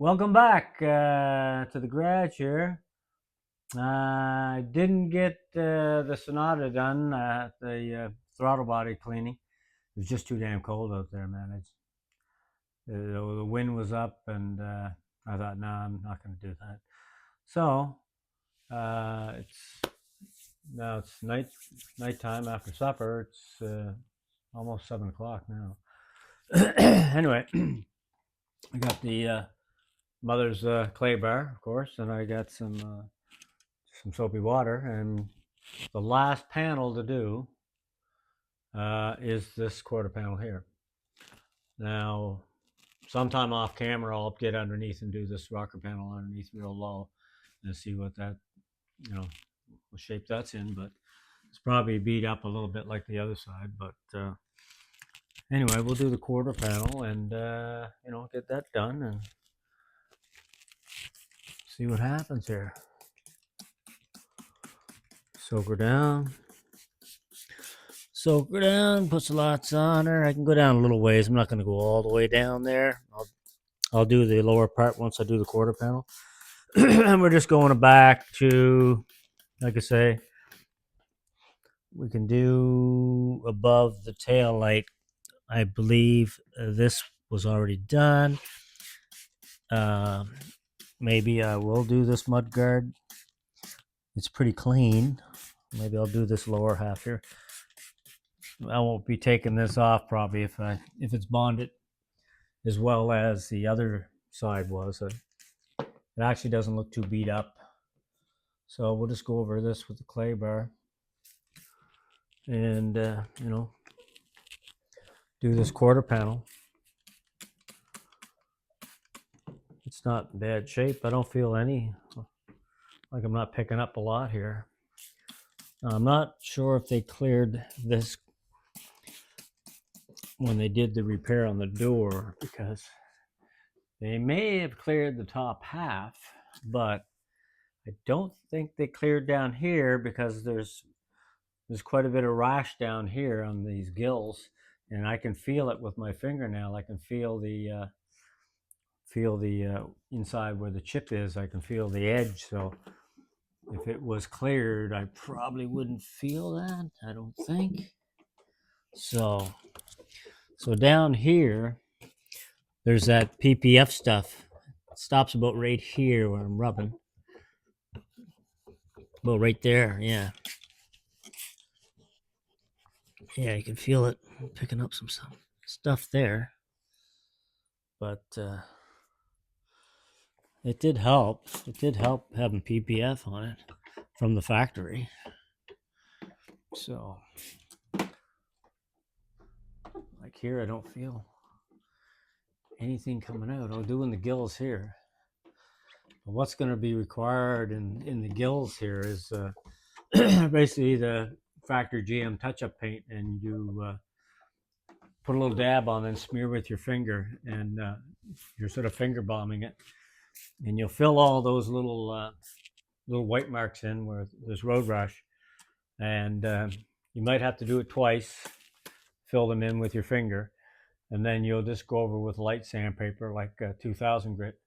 Welcome back to the garage here. I didn't get the Sonata done, the throttle body cleaning. It was just too damn cold out there, man. The wind was up, and I thought, no, I'm not going to do that. So it's now it's nighttime after supper. It's almost 7 o'clock now. Anyway, I got the mother's clay bar, of course, and I got some soapy water. And the last panel to do is this quarter panel here. Now, sometime off camera, I'll get underneath and do this rocker panel underneath real low and see what that, what shape that's in. But it's probably beat up a little bit like the other side. But anyway, we'll do the quarter panel and, get that done and see what happens here. Soak her down. Soak her down, put some lots on her. I can go down a little ways. I'm not going to go all the way down there. I'll do the lower part once I do the quarter panel. And we're just going back to, like I say, we can do above the tail light. I believe this was already done. Maybe I will do this mud guard. It's pretty clean. Maybe I'll do this lower half here. I won't be taking this off probably if it's bonded as well as the other side was. It actually doesn't look too beat up. So we'll just go over this with the clay bar and, do this quarter panel. It's not in bad shape. I don't feel like I'm not picking up a lot here. I'm not sure if they cleared this when they did the repair on the door, because they may have cleared the top half, but I don't think they cleared down here because there's quite a bit of rash down here on these gills, and I can feel it with my fingernail. I can feel the inside where the chip is. I can feel the edge. So if it was cleared, I probably wouldn't feel that. I don't think so. So down here, there's that PPF stuff. It stops about right here where I'm rubbing. About right there, yeah. Yeah, you can feel it picking up some stuff there. But it did help. It did help having PPF on it from the factory. So, like here, I don't feel anything coming out. I'm doing the gills here. But what's going to be required in the gills here is basically the factory GM touch-up paint, and you put a little dab on and smear with your finger, and you're sort of finger bombing it, and you'll fill all those little white marks in where there's road rash, and you might have to do it twice, fill them in with your finger, and then you'll just go over with light sandpaper like 2000 grit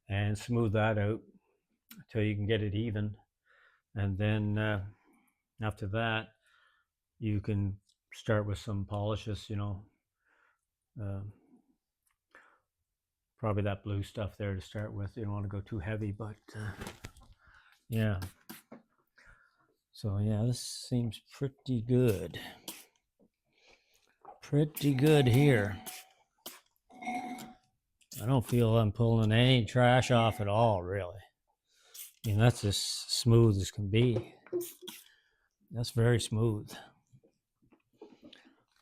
and smooth that out until you can get it even. And then after that, you can start with some polishes, probably that blue stuff there to start with. You don't want to go too heavy, but yeah. So yeah, this seems pretty good. Pretty good here. I don't feel I'm pulling any trash off at all, really. I mean, that's as smooth as can be. That's very smooth.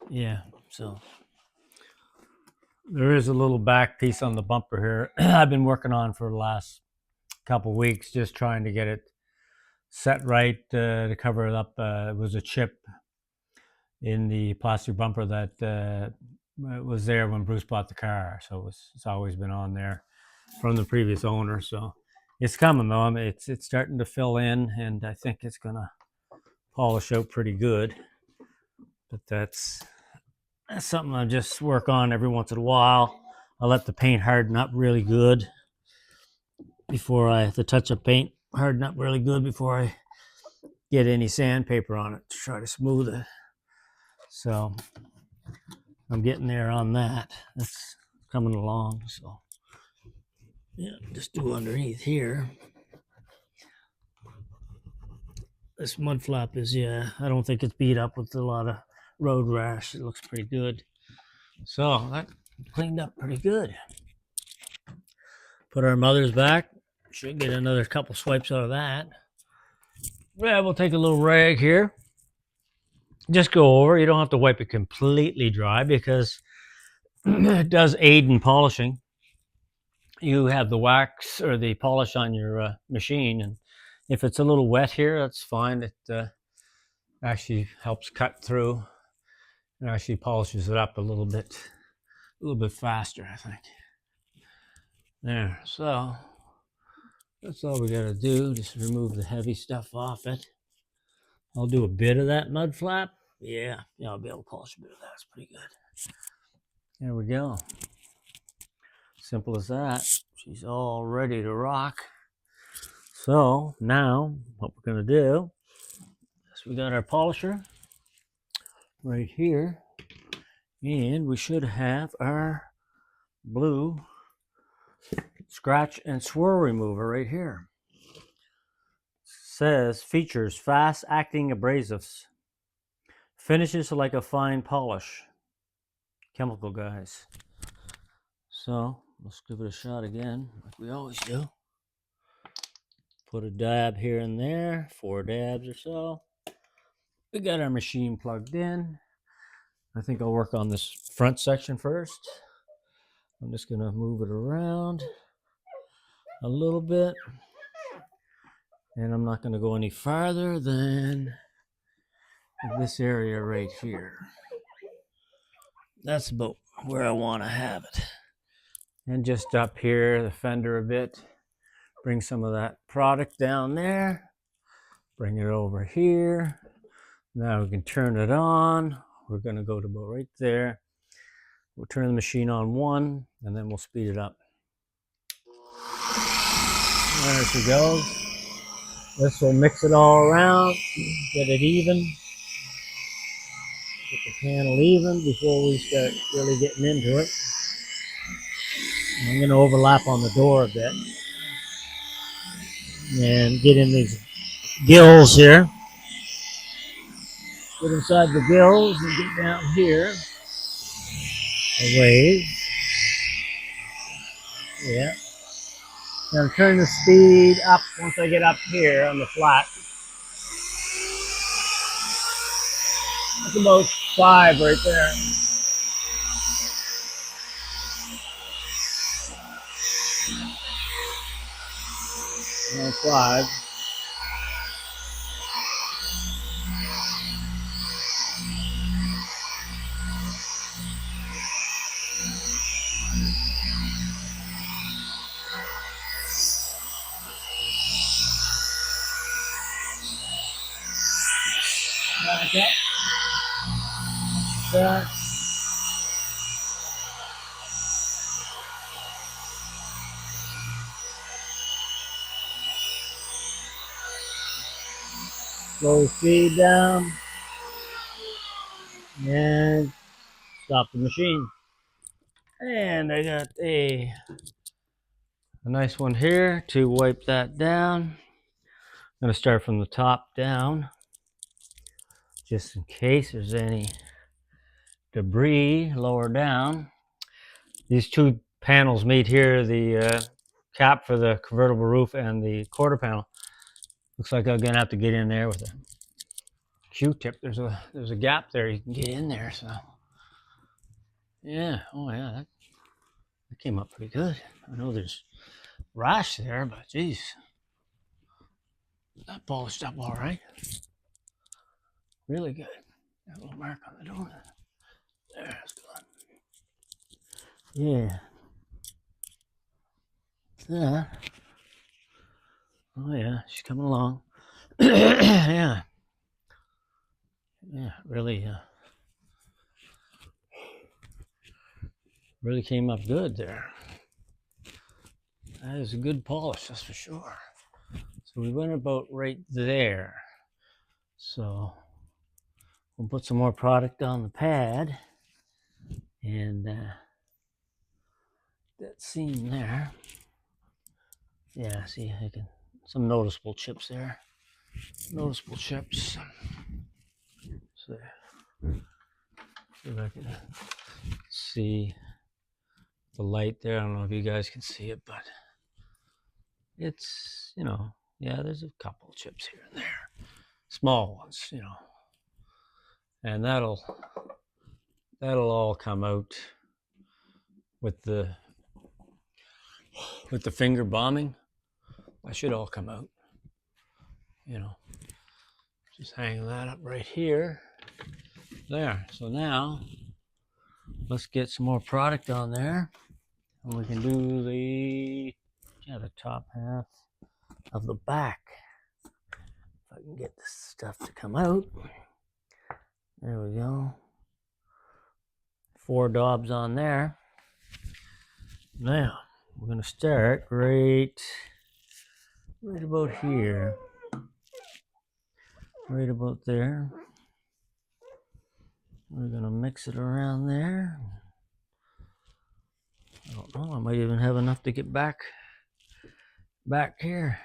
Yeah, so there is a little back piece on the bumper here I've been working on for the last couple weeks, just trying to get it set right to cover it up. It was a chip in the plastic bumper that was there when Bruce bought the car, so it's always been on there from the previous owner. So it's coming though. I mean, it's starting to fill in, and I think it's gonna polish out pretty good. But that's something I just work on every once in a while. I let the paint harden up really good, before the touch-up paint harden up really good before I get any sandpaper on it to try to smooth it. So I'm getting there on that. That's coming along. So yeah, just do underneath here. This mud flap is, yeah, I don't think it's beat up with a lot of road rash. It looks pretty good. So that cleaned up pretty good. Put our mothers back. Should get another couple swipes out of that. Yeah, we'll take a little rag here. Just go over. You don't have to wipe it completely dry because it does aid in polishing. You have the wax or the polish on your machine, and if it's a little wet here, that's fine. It actually helps cut through and actually polishes it up a little bit faster, I think. There, so that's all we gotta do. Just remove the heavy stuff off it. I'll do a bit of that mud flap. Yeah, I'll be able to polish a bit of that. It's pretty good. There we go. Simple as that. She's all ready to rock. So now what we're gonna do is we got our polisher right here, and we should have our blue scratch and swirl remover right here. Says features fast acting abrasives, finishes like a fine polish, chemical guys. So let's give it a shot again like we always do. Put a dab here and there, 4 dabs or so. We got our machine plugged in. I think I'll work on this front section first. I'm just gonna move it around a little bit, and I'm not gonna go any farther than this area right here. That's about where I want to have it. And just up here, the fender a bit. Bring some of that product down there. Bring it over here. Now we can turn it on. We're gonna go to about right there. We'll turn the machine on 1, and then we'll speed it up. There she goes. This will mix it all around, get it even. Get the panel even before we start really getting into it. I'm going to overlap on the door a bit and get in these gills here. Get inside the gills and get down here a ways. Yeah. Now turn the speed up once I get up here on the flat. That's about 5 right there. About 5. Back up. Back. Slow speed down. And stop the machine. And I got a nice one here to wipe that down. I'm going to start from the top down, just in case there's any debris lower down. These 2 panels meet here, the cap for the convertible roof and the quarter panel. Looks like I'm going to have to get in there with a Q-tip. There's a gap there. You can get in there. So yeah, oh yeah, that came up pretty good. I know there's rash there, but geez, that polished up all right. Really good. Got a little mark on the door. There's good. Yeah. Yeah. Oh yeah, she's coming along. Yeah. Yeah, really really came up good there. That is a good polish, that's for sure. So we went about right there. So we'll put some more product on the pad, and that seam there. Yeah, see, I can some noticeable chips there. Noticeable chips. So see if I can see the light there. I don't know if you guys can see it, but it's, you know, yeah, there's a couple chips here and there. Small ones, you know. And that'll all come out with the finger bombing. That should all come out. You know. Just hang that up right here. There. So now let's get some more product on there. And we can do the top half of the back. If I can get this stuff to come out. There we go. 4 daubs on there. Now we're gonna start right about here. Right about there. We're gonna mix it around there. I don't know, I might even have enough to get back here.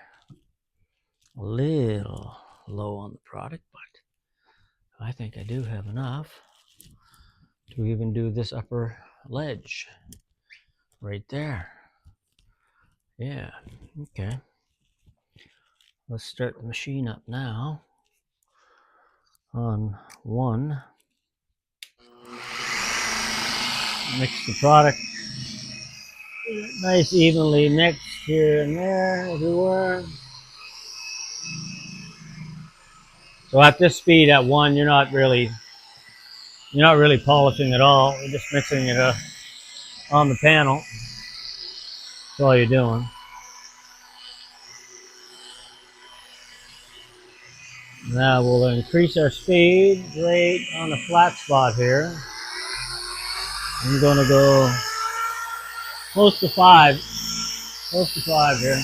A little low on the product, but I think I do have enough to even do this upper ledge right there. Yeah, okay. Let's start the machine up now on 1. Mix the product nice evenly mixed here and there, everywhere. So at this speed, at 1, you're not really polishing at all. You're just mixing it on the panel. That's all you're doing. Now we'll increase our speed right on the flat spot here. I'm going to go close to 5 here.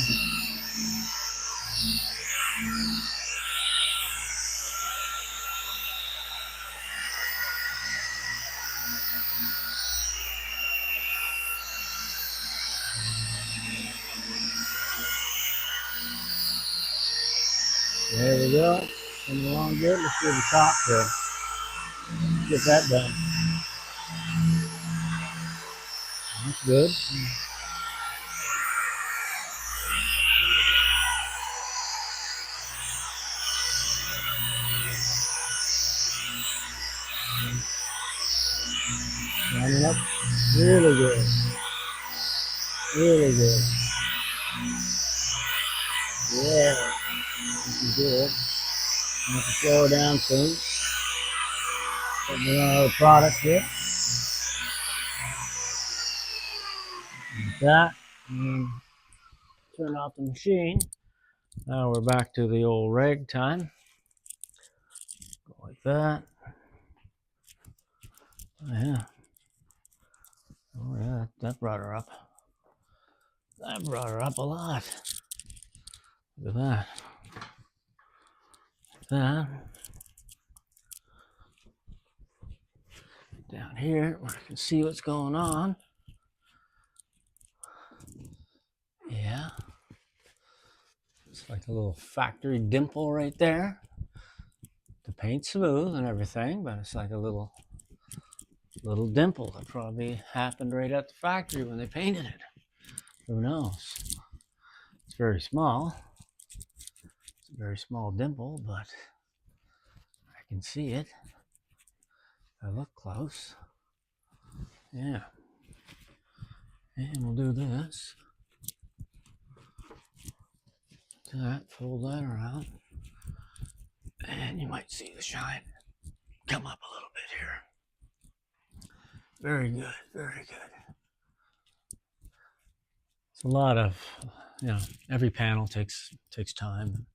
There we go. Coming along good. Let's do the top here. Get that done. That's good. Lining up really good. Really good. Yeah. This is good. I'm going to slow down soon. Put me on our product here. Like that. And turn off the machine. Now we're back to the old rag time. Go like that. Oh yeah. Oh yeah, that brought her up. That brought her up a lot. Look at that. Like that. Down here, where I can see what's going on. Yeah. It's like a little factory dimple right there. The paint's smooth and everything, but it's like a little dimple that probably happened right at the factory when they painted it. Who knows? It's very small. It's a very small dimple, but I can see it. I look close. Yeah. And we'll do this. Do that, fold that around. And you might see the shine come up a little bit here. Very good, very good. It's a lot of, you know, every panel takes time.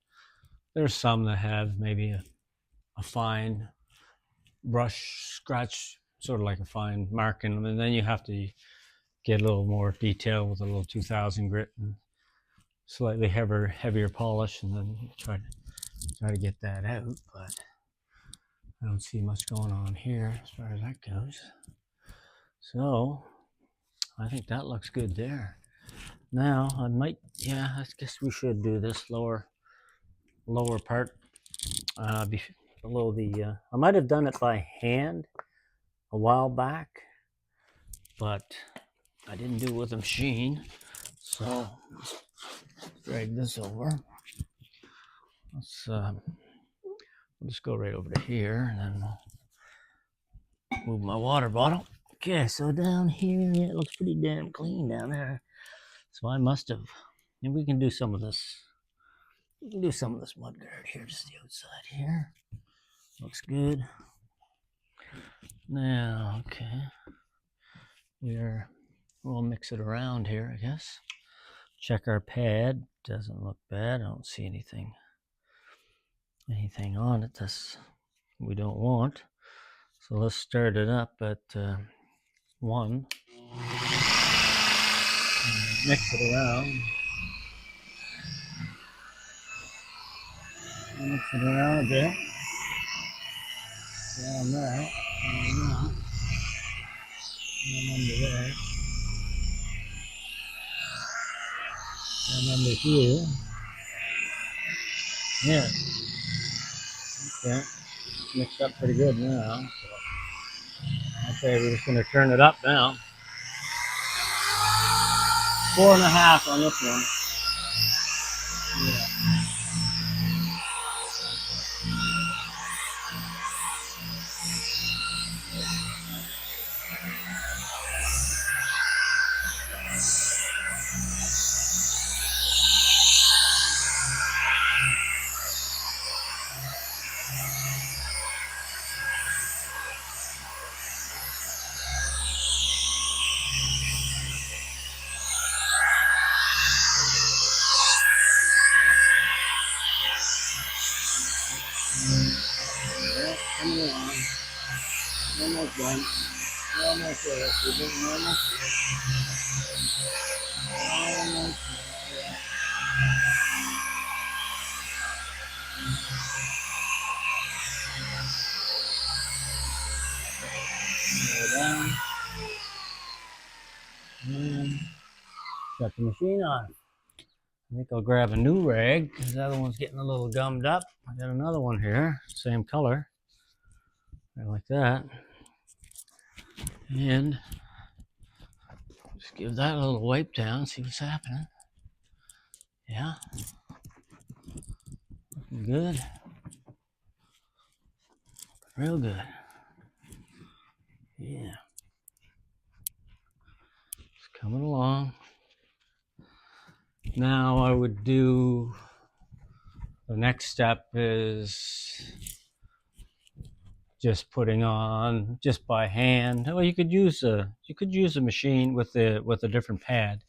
There's some that have maybe a fine brush scratch, sort of like a fine mark in them, and then you have to get a little more detail with a little 2000 grit and slightly heavier polish, and then try to get that out. But I don't see much going on here as far as that goes. So I think that looks good there. Now I might, yeah, I guess we should do this lower part below the. I might have done it by hand a while back, but I didn't do it with a machine. So let's drag this over. Let's we'll just go right over to here, and then move my water bottle. Okay, so down here, yeah, it looks pretty damn clean down there. So I must have, and we can do some of this. We can do some of this mud guard here, just the outside here. Looks good. Now, okay, we'll mix it around here, I guess. Check our pad. Doesn't look bad. I don't see anything on it that's we don't want. So let's start it up at 1. Mix it around. Mix it around a bit. Down there. And under there. And under here. Yeah. Okay. Mixed up pretty good now. Okay, we're just going to turn it up now. 4.5 on this one. Yeah. Come along. Almost done. Almost there. We're getting almost there. Almost there. Go down. And shut the machine on. I think I'll grab a new rag because the other one's getting a little gummed up. I got another one here, same color. Right like that. And just give that a little wipe down, see what's happening. Yeah. Looking good. Real good. Yeah. It's coming along. Now I would do, the next step is just putting on just by hand. Well, you could use a machine with a different pad,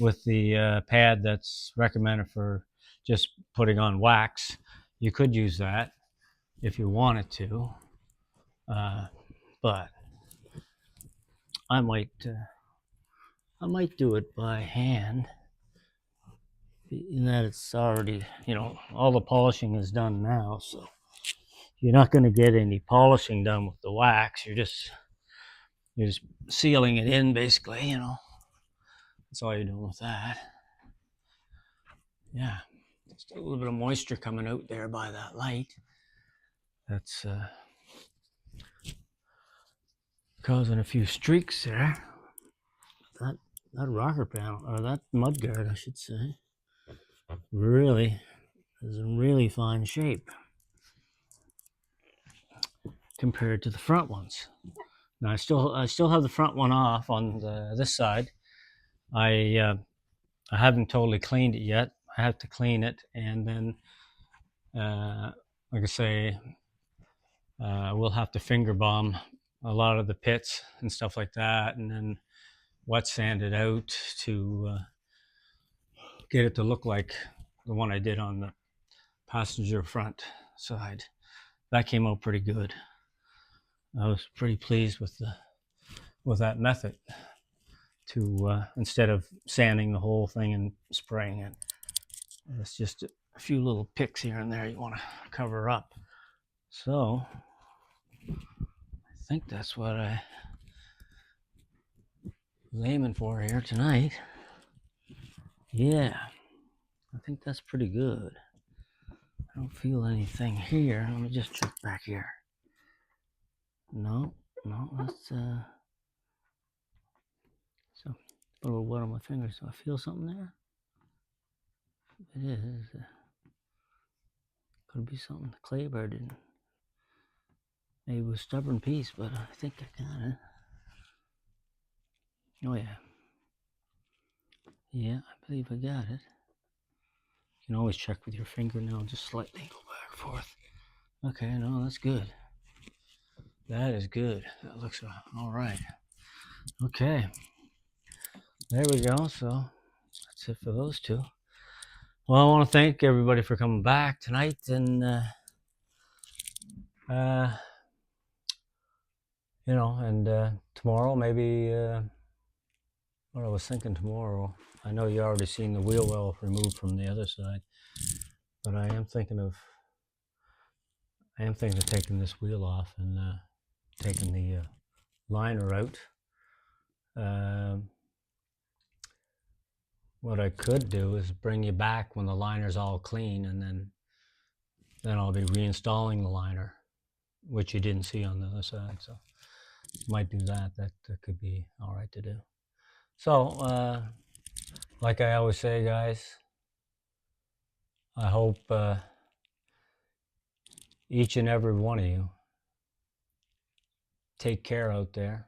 with the pad that's recommended for just putting on wax. You could use that if you wanted to, but I might do it by hand. In that it's already, all the polishing is done now, so you're not going to get any polishing done with the wax. You're just sealing it in, basically. That's all you're doing with that. Yeah, just a little bit of moisture coming out there by that light. That's causing a few streaks there. That rocker panel, or that mud guard, I should say, really is in really fine shape compared to the front ones. Now I still have the front one off on this side. I haven't totally cleaned it yet. I have to clean it, and then like I say, we'll have to finger bomb a lot of the pits and stuff like that, and then wet sand it out to get it to look like the one I did on the passenger front side. That came out pretty good. I was pretty pleased with that method, to instead of sanding the whole thing and spraying it. It's just a few little picks here and there you want to cover up. So I think that's what I was aiming for here tonight. Yeah, I think that's pretty good. I don't feel anything here. Let me just check back here. No, that's so a little wet on my fingers. Do I feel something there? It is. Could be something the clay bar didn't. Maybe it was a stubborn piece, but I think I got it. Oh yeah. Yeah, I believe I got it. You can always check with your fingernail, just slightly go back and forth. Okay, no, that's good. That is good. That looks all right. Okay. There we go. So that's it for those two. Well, I want to thank everybody for coming back tonight, and tomorrow maybe. What I was thinking tomorrow. I know you already seen the wheel well removed from the other side, but I am thinking of taking this wheel off and taking the liner out. What I could do is bring you back when the liner's all clean, and then I'll be reinstalling the liner, which you didn't see on the other side. So might do that. That could be all right to do. So like I always say, guys, I hope each and every one of you take care out there.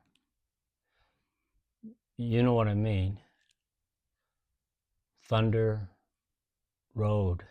You know what I mean. Thunder Road.